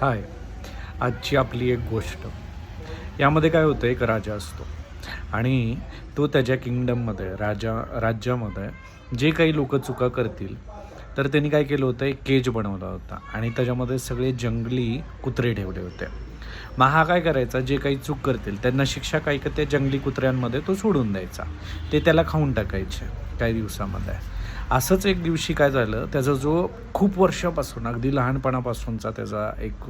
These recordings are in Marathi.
हाय. आजची आपली एक गोष्ट. यामध्ये काय होतं, एक राजा असतो आणि तो त्याच्या किंगडममध्ये राज्यामध्ये जे काही लोकं चुका करतील, तर त्यांनी काय केलं होतं, एक केज बनवला होता आणि त्याच्यामध्ये सगळे जंगली कुत्रे ठेवले होते. मग हा काय करायचा, जे काही चूक करतील त्यांना शिक्षा काय का त्या जंगली कुत्र्यांमध्ये तो सोडून द्यायचा. ते त्याला खाऊन टाकायचे काही दिवसामध्ये. असंच एक दिवशी काय झालं, त्याचा जो खूप वर्षापासून अगदी लहानपणापासूनचा त्याचा एक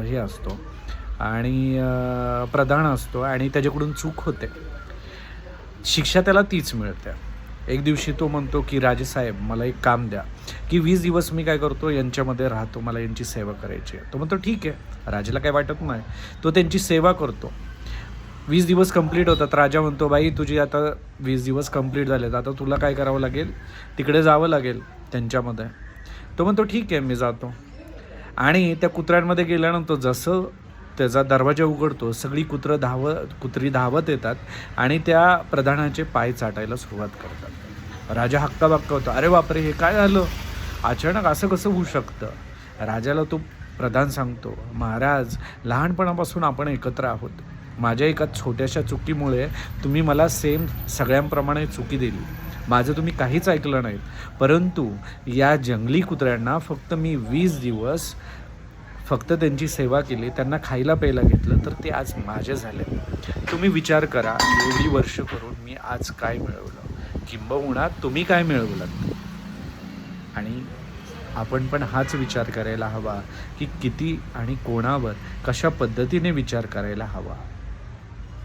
हे असतो आणि प्रधान असतो आणि त्याच्याकडून चूक होते. शिक्षा त्याला तीच मिळते. एक दिवशी तो म्हणतो, की "राजेसाहेब मला एक काम द्या, की 20 दिवस मी काय करतो यांच्यामध्ये राहतो, मला यांची सेवा करायची आहे." तो म्हणतो, "ठीक आहे." राजाला काही वाटत नाही. तो त्यांची सेवा करतो. 20 दिवस कंप्लीट होतात. राजा म्हणतो, "बाई तुझी आता 20 दिवस कंप्लीट झालेत. आता तुला काय करावं लागेल, तिकडे जावं लागेल त्यांच्यामध्ये." तो म्हणतो, "ठीक आहे, मी जातो." आणि त्या कुत्र्यांमध्ये गेल्यानंतर जसं त्याचा दरवाजा उघडतो, सगळी कुत्री धावत येतात आणि त्या प्रधानाचे पाय चाटायला सुरुवात करतात. राजा हक्काबक्का होतो. "अरे बापरे! हे काय झालं? अचानक असं कसं होऊ शकतं?" राजाला तो प्रधान सांगतो, "महाराज, लहानपणापासून आपण एकत्र आहोत. माझ्या एका छोट्याशा चुकीमुळे तुम्ही मला सेम सगळ्यांप्रमाणे चुकी दिली. माझं तुम्ही काहीच ऐकलं नाहीत. परंतु या जंगली कुत्र्यांना फक्त मी 20 दिवस फक्त त्यांची सेवा केली, त्यांना खायला प्यायला घेतलं, तर ते आज माझे झाले. तुम्ही विचार करा, एवढी वर्ष करून मी आज काय मिळवलं? किंबहुना तुम्ही काय मिळवलंत?" आणि आपण पण हाच विचार करायला हवा, की किती आणि कोणावर, कशा पद्धतीने विचार करायला हवा.